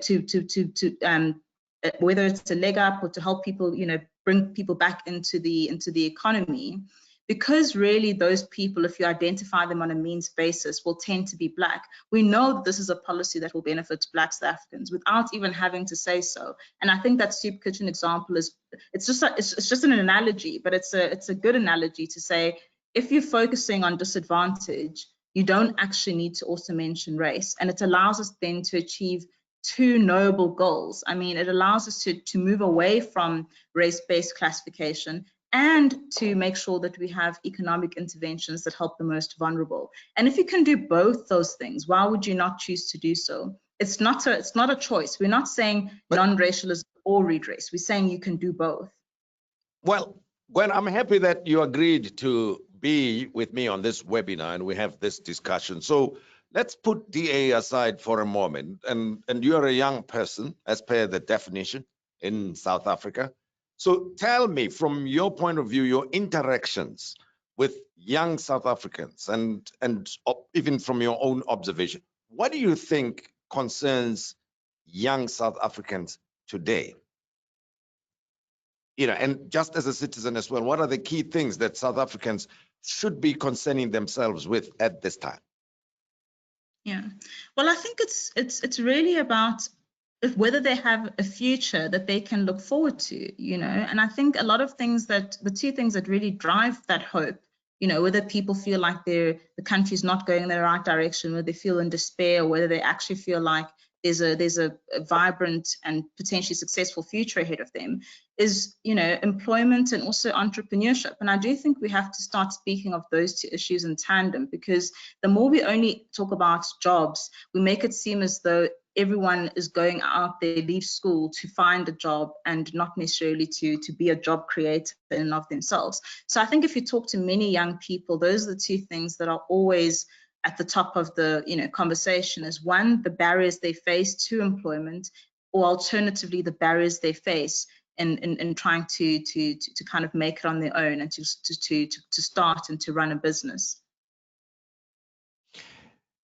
whether it's a leg up or to help people, you know, bring people back into the economy, because really those people, if you identify them on a means basis, will tend to be black. We know that this is a policy that will benefit Black South Africans without even having to say so. And I think that soup kitchen example is, it's just an analogy, but it's a good analogy to say, if you're focusing on disadvantage, you don't actually need to also mention race. And it allows us then to achieve two noble goals. I mean, it allows us to move away from race-based classification and to make sure that we have economic interventions that help the most vulnerable. And if you can do both those things, why would you not choose to do so? It's not a choice. We're not saying non-racialism or redress. We're saying you can do both. Well, Gwen, I'm happy that you agreed to be with me on this webinar and we have this discussion. So let's put DA aside for a moment. And you're a young person, as per the definition in South Africa. So tell me, from your point of view, your interactions with young South Africans and even from your own observation, what do you think concerns young South Africans today? You know, and just as a citizen as well, what are the key things that South Africans should be concerning themselves with at this time? Yeah, well, I think it's really about whether they have a future that they can look forward to, you know. And I think a lot of things that the two things that really drive that hope, you know, whether people feel like the country's not going in the right direction, whether they feel in despair, or whether they actually feel like there's a vibrant and potentially successful future ahead of them, is, you know, employment and also entrepreneurship. And I do think we have to start speaking of those two issues in tandem, because the more we only talk about jobs, we make it seem as though everyone is going out there, leave school to find a job and not necessarily to be a job creator in and of themselves. So I think if you talk to many young people, those are the two things that are always at the top of the, you know, conversation. Is one, the barriers they face to employment, or alternatively the barriers they face in trying to kind of make it on their own and to start and to run a business.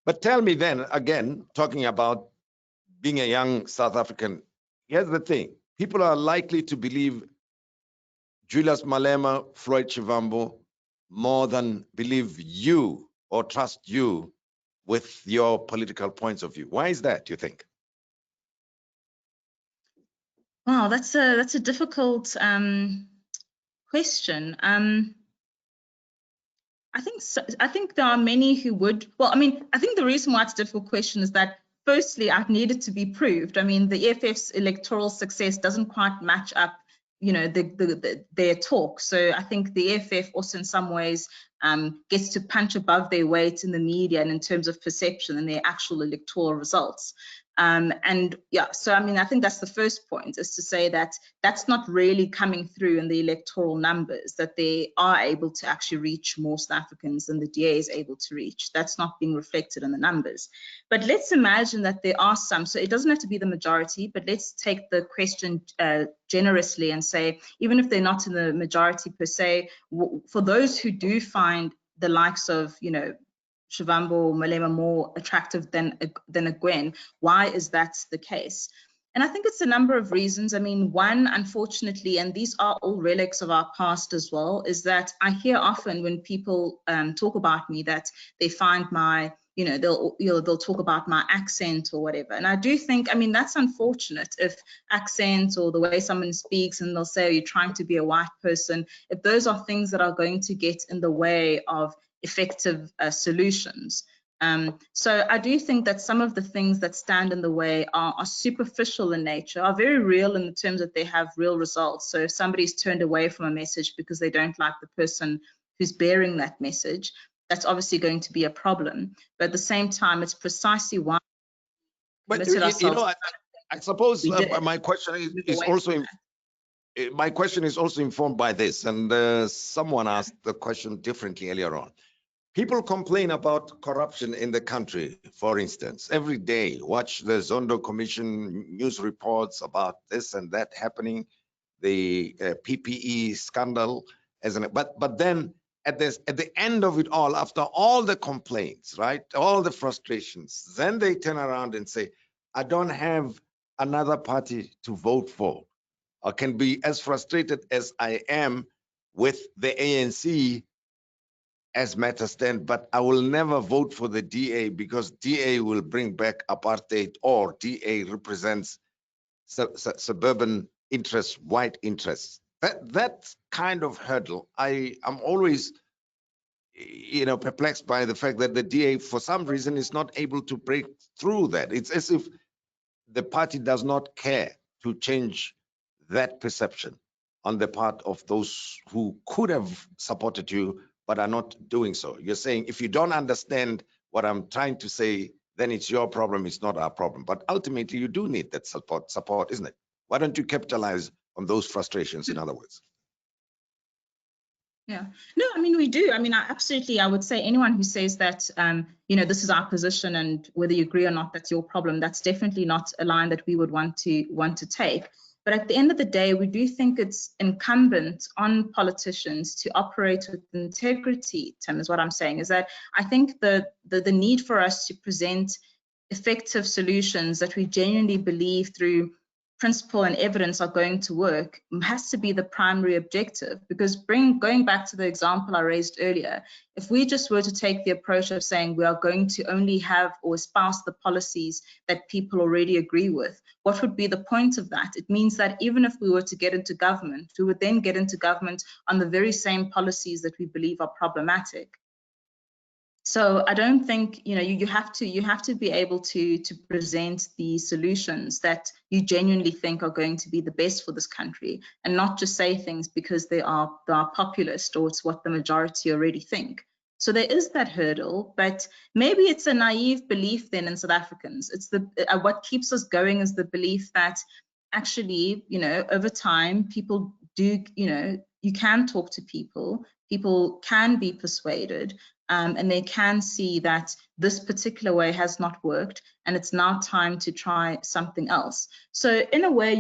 But tell me then, again, talking about being a young South African, here's the thing. People are likely to believe Julius Malema, Floyd Shivambu, more than believe you or trust you with your political points of view. Why is that, you think? Wow, that's a difficult question. I think there are many who would. Well, I mean, I think the reason why it's a difficult question is that, firstly, I've needed to be proved. I mean, the EFF's electoral success doesn't quite match up, you know, their talk. So I think the EFF also in some ways gets to punch above their weight in the media and in terms of perception and their actual electoral results. And yeah, so I mean, I think that's the first point, is to say that that's not really coming through in the electoral numbers, that they are able to actually reach more South Africans than the DA is able to reach. That's not being reflected in the numbers. But let's imagine that there are some, so it doesn't have to be the majority, but let's take the question generously and say, even if they're not in the majority per se, for those who do find the likes of, you know, Shivambu or Malema more attractive than a Gwen, why is that the case? And I think it's a number of reasons. I mean, one, unfortunately, and these are all relics of our past as well, is that I hear often when people talk about me that they find my, you know, they'll talk about my accent or whatever. And I do think, I mean, that's unfortunate if accent or the way someone speaks, and they'll say, oh, you're trying to be a white person, if those are things that are going to get in the way of effective solutions. So I do think that some of the things that stand in the way are superficial in nature, are very real in the terms that they have real results. So if somebody's turned away from a message because they don't like the person who's bearing that message, that's obviously going to be a problem. But at the same time, it's precisely why we committed ourselves. You know, I suppose my question is also my question is also informed by this, and someone asked the question differently earlier on. People complain about corruption in the country, for instance, every day. Watch the Zondo Commission news reports about this and that happening, the PPE scandal, but then at the end of it all, after all the complaints, right, all the frustrations, then they turn around and say, I don't have another party to vote for. I can be as frustrated as I am with the ANC as matters stand, but I will never vote for the DA because DA will bring back apartheid, or DA represents suburban interests, white interests. That kind of hurdle, I am always, you know, perplexed by the fact that the DA, for some reason, is not able to break through that. It's as if the party does not care to change that perception on the part of those who could have supported you but are not doing so. You're saying, if you don't understand what I'm trying to say, then it's your problem, it's not our problem. But ultimately, you do need that support, isn't it? Why don't you capitalize on those frustrations, in other words? Yeah, no, I mean, we do. I mean, I would say anyone who says that, you know, this is our position and whether you agree or not, that's your problem, that's definitely not a line that we would want to take. But at the end of the day, we do think it's incumbent on politicians to operate with integrity, Tim, is what I'm saying, is that I think the need for us to present effective solutions that we genuinely believe through principle and evidence are going to work has to be the primary objective. Because going back to the example I raised earlier, if we just were to take the approach of saying we are going to only have or espouse the policies that people already agree with, what would be the point of that? It means that even if we were to get into government, we would then get into government on the very same policies that we believe are problematic. So I don't think, you know, you have to be able to present the solutions that you genuinely think are going to be the best for this country, and not just say things because they are populist or it's what the majority already think. So there is that hurdle, but maybe it's a naive belief then in South Africans. It's what keeps us going is the belief that actually, you know, over time people do, you know, you can talk to people can be persuaded. And they can see that this particular way has not worked, and it's now time to try something else. So in a way,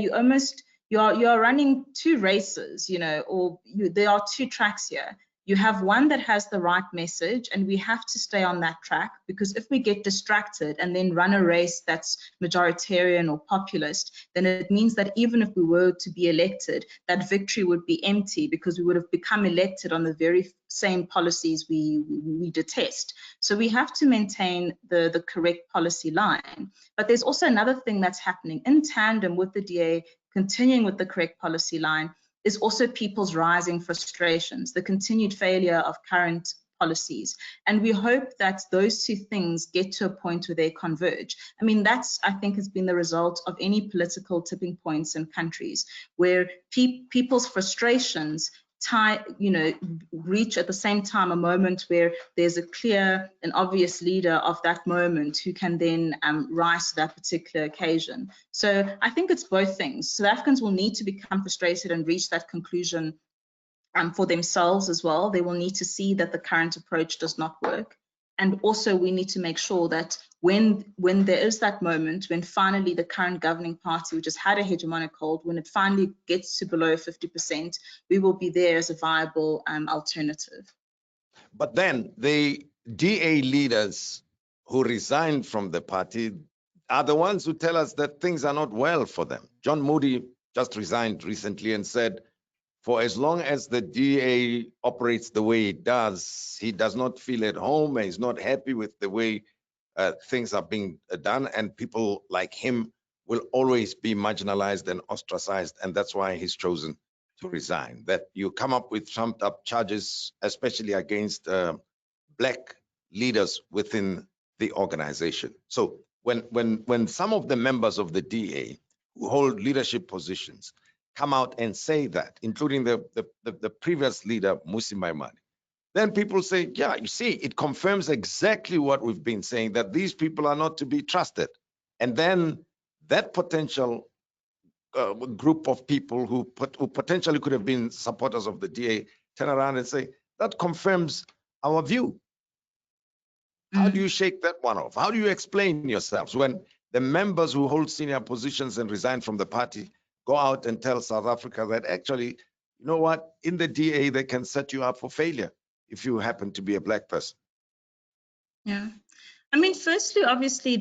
you're running two races, you know, or there are two tracks here. You have one that has the right message, and we have to stay on that track, because if we get distracted and then run a race that's majoritarian or populist, then it means that even if we were to be elected, that victory would be empty, because we would have become elected on the very same policies we detest. So we have to maintain the correct policy line. But there's also another thing that's happening in tandem with the DA continuing with the correct policy line, is also people's rising frustrations, the continued failure of current policies. And we hope that those two things get to a point where they converge. I mean, that's, I think, has been the result of any political tipping points in countries where people's frustrations reach at the same time a moment where there's a clear and obvious leader of that moment who can then rise to that particular occasion. So I think it's both things. South Africans will need to become frustrated and reach that conclusion for themselves as well. They will need to see that the current approach does not work. And also we need to make sure that when there is that moment, when finally the current governing party, which has had a hegemonic hold, when it finally gets to below 50%, we will be there as a viable alternative. But then the DA leaders who resigned from the party are the ones who tell us that things are not well for them. John Moody just resigned recently and said, for as long as the DA operates the way it does, he does not feel at home and he's not happy with the way things are being done, and people like him will always be marginalized and ostracized, and that's why he's chosen to resign. That you come up with trumped up charges, especially against black leaders within the organization. So when some of the members of the DA who hold leadership positions come out and say that, including the previous leader, Mmusi Maimane, then people say, yeah, you see, it confirms exactly what we've been saying, that these people are not to be trusted. And then that potential group of people who potentially could have been supporters of the DA turn around and say, that confirms our view. How do you shake that one off? How do you explain yourselves when the members who hold senior positions and resign from the party go out and tell South Africa that actually, you know what, in the DA, they can set you up for failure if you happen to be a black person? Yeah. I mean, firstly, obviously,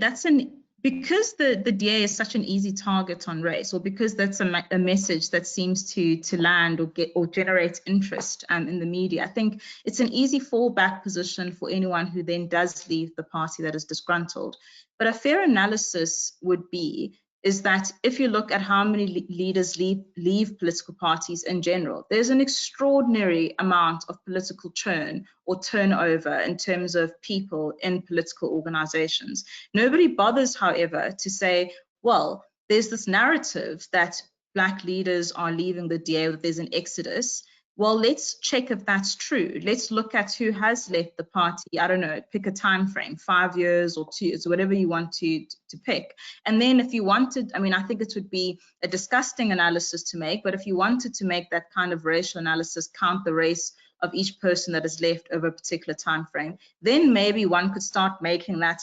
because the DA is such an easy target on race, or because that's a message that seems to land or generate interest in the media, I think it's an easy fallback position for anyone who then does leave the party that is disgruntled. But a fair analysis would be is that if you look at how many leaders leave political parties in general, there's an extraordinary amount of political churn or turnover in terms of people in political organizations. Nobody bothers, however, to say, well, there's this narrative that Black leaders are leaving the DA, that there's an exodus. Well, let's check if that's true. Let's look at who has left the party. I don't know, pick a time frame, 5 years or 2 years, whatever you want to pick. And then if you wanted, I mean, I think it would be a disgusting analysis to make, but if you wanted to make that kind of racial analysis, count the race of each person that is left over a particular time frame, then maybe one could start making that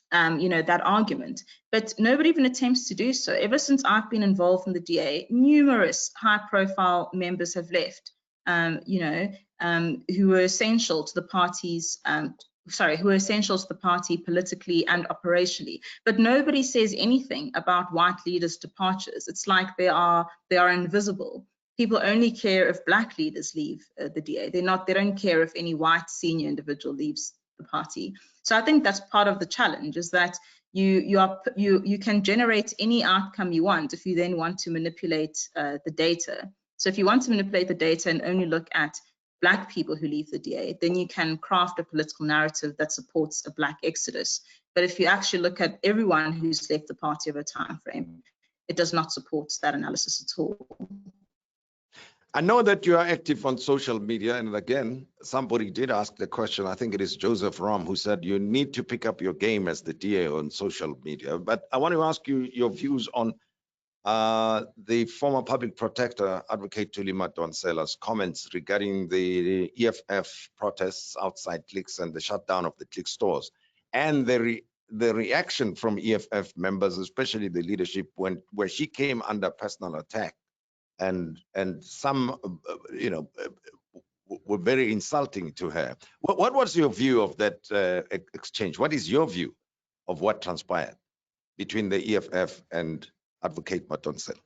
that argument. But nobody even attempts to do so. Ever since I've been involved in the DA, numerous high-profile members have left, who were essential to the party's who are essential to the party politically and operationally. But nobody says anything about white leaders' departures. It's like they are invisible. People only care if black leaders leave the DA. They don't care if any white senior individual leaves the party. So I think that's part of the challenge, is that you can generate any outcome you want if you then want to manipulate the data. So if you want to manipulate the data and only look at black people who leave the DA, then you can craft a political narrative that supports a black exodus. But if you actually look at everyone who's left the party over a time frame, it does not support that analysis at all. I know that you are active on social media, and again, somebody did ask the question, I think it is Joseph Rom, who said you need to pick up your game as the DA on social media. But I want to ask you your views on the former public protector, Advocate Thuli Madonsela's comments regarding the EFF protests outside Clicks and the shutdown of the Click stores, and the reaction from EFF members, especially the leadership, where she came under personal attack, and some were very insulting to her. What was your view of that exchange? What is your view of what transpired between the EFF and Advocate Madonsela?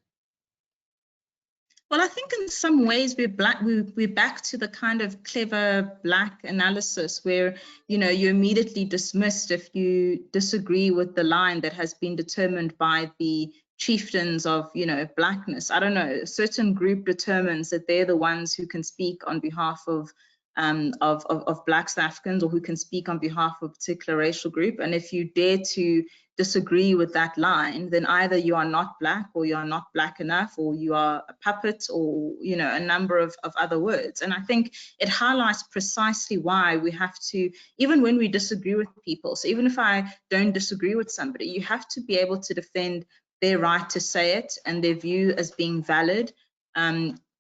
Well, I think in some ways we're back to the kind of clever black analysis where, you're immediately dismissed if you disagree with the line that has been determined by the chieftains of, blackness. I don't know, a certain group determines that they're the ones who can speak on behalf of black South Africans, or who can speak on behalf of a particular racial group. And if you dare to disagree with that line, then either you are not black, or you are not black enough, or you are a puppet, or a number of other words. And I think it highlights precisely why we have to, even when we disagree with people, so even if I don't disagree with somebody, you have to be able to defend their right to say it and their view as being valid.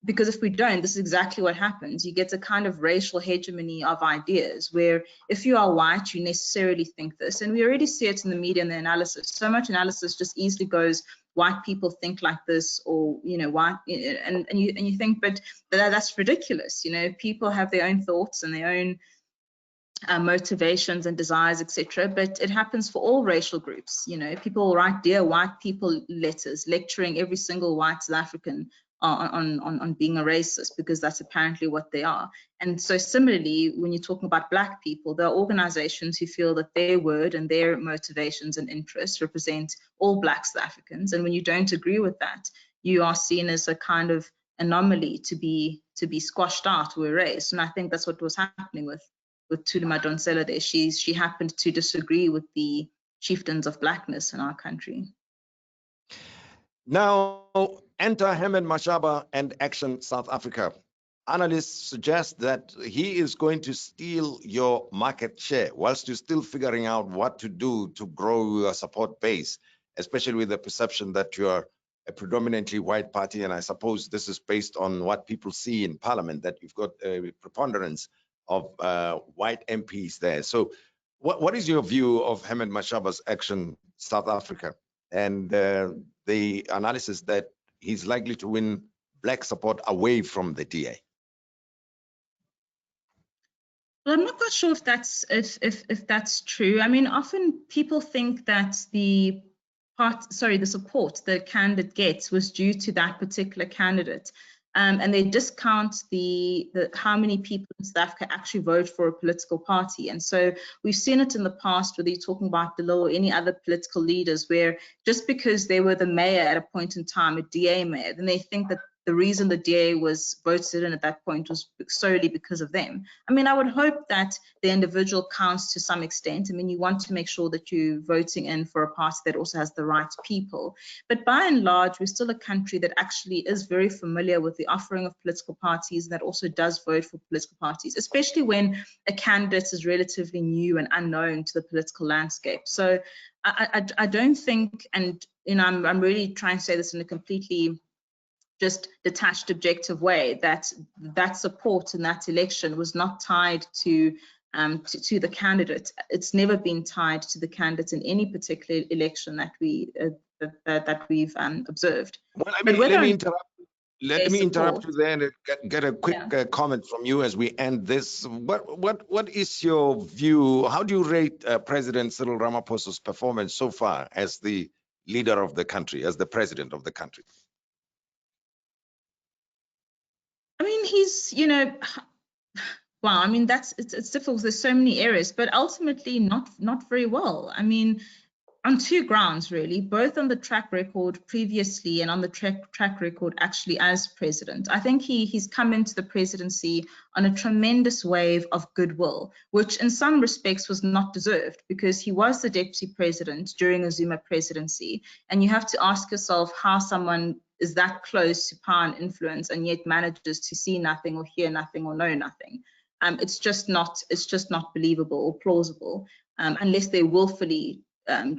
Because if we don't, this is exactly what happens. You get a kind of racial hegemony of ideas where if you are white, you necessarily think this. And we already see it in the media and the analysis. So much analysis just easily goes, white people think like this, or, white, and you think, but that's ridiculous. People have their own thoughts and their own motivations and desires, etc. But it happens for all racial groups. People write Dear White People letters lecturing every single white South African on being a racist, because that's apparently what they are. And so similarly, when you're talking about black people, there are organizations who feel that their word and their motivations and interests represent all black South Africans. And when you don't agree with that, you are seen as a kind of anomaly to be squashed out or erased. And I think that's what was happening with Thuli Madonsela there. She happened to disagree with the chieftains of blackness in our country. Now, enter Hemat Mashaba and Action South Africa. Analysts suggest that he is going to steal your market share whilst you're still figuring out what to do to grow your support base, especially with the perception that you are a predominantly white party. And I suppose this is based on what people see in Parliament, that you've got a preponderance of white MPs there. So what is your view of Hemat Mashaba's Action South Africa and the analysis that he's likely to win black support away from the DA? Well, I'm not quite sure if that's true. I mean, often people think that the support the candidate gets was due to that particular candidate. And they discount the how many people in South Africa actually vote for a political party. And so we've seen it in the past, whether you're talking about the law or any other political leaders, where just because they were the mayor at a point in time, a DA mayor, then they think that the reason the DA was voted in at that point was solely because of them. I mean, I would hope that the individual counts to some extent. I mean, you want to make sure that you're voting in for a party that also has the right people. But by and large, we're still a country that actually is very familiar with the offering of political parties, and that also does vote for political parties, especially when a candidate is relatively new and unknown to the political landscape. So I don't think, and I'm really trying to say this in a completely just detached, objective way, that support in that election was not tied to the candidate. It's never been tied to the candidate in any particular election that we've observed. Well, let me interrupt. Let me interrupt you there and get a quick comment from you as we end this. What is your view? How do you rate President Cyril Ramaphosa's performance so far as the leader of the country, as the president of the country? I mean, he's, you know, wow, I mean, it's difficult. There's so many areas, but ultimately not very well. I mean, on two grounds, really, both on the track record previously and on the track record actually as president. I think he's come into the presidency on a tremendous wave of goodwill, which in some respects was not deserved because he was the deputy president during a Zuma presidency. And you have to ask yourself how someone is that close to power and influence and yet manages to see nothing or hear nothing or know nothing. It's just not believable or plausible unless they willfully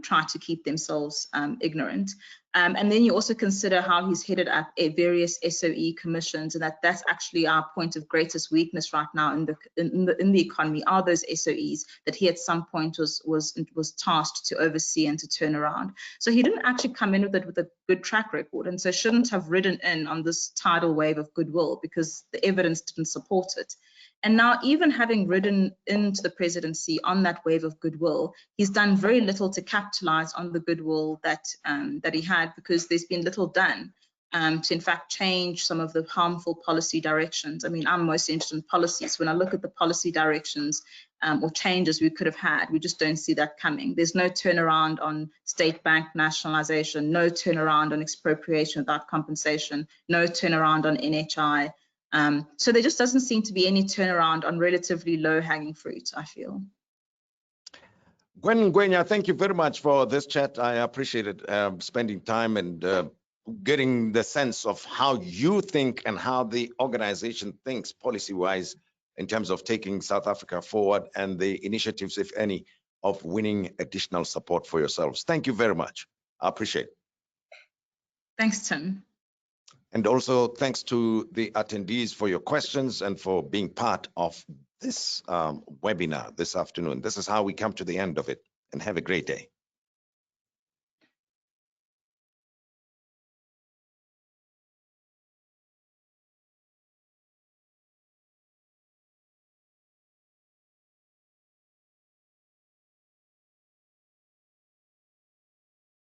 try to keep themselves ignorant. And then you also consider how he's headed up various SOE commissions, and that's actually our point of greatest weakness right now in the economy, are those SOEs that he at some point was tasked to oversee and to turn around. So he didn't actually come in with a good track record, and so shouldn't have ridden in on this tidal wave of goodwill because the evidence didn't support it. And now, even having ridden into the presidency on that wave of goodwill, he's done very little to capitalize on the goodwill that he had, because there's been little done to, in fact, change some of the harmful policy directions. I mean, I'm most interested in policies. When I look at the policy directions or changes we could have had, we just don't see that coming. There's no turnaround on state bank nationalization, no turnaround on expropriation without compensation, no turnaround on NHI. So there just doesn't seem to be any turnaround on relatively low-hanging fruit, I feel. Gwen Ngwenya, thank you very much for this chat. I appreciated spending time and getting the sense of how you think and how the organization thinks policy-wise in terms of taking South Africa forward and the initiatives, if any, of winning additional support for yourselves. Thank you very much. I appreciate it. Thanks, Tim. And also thanks to the attendees for your questions and for being part of this webinar this afternoon. This is how we come to the end of it, and have a great day.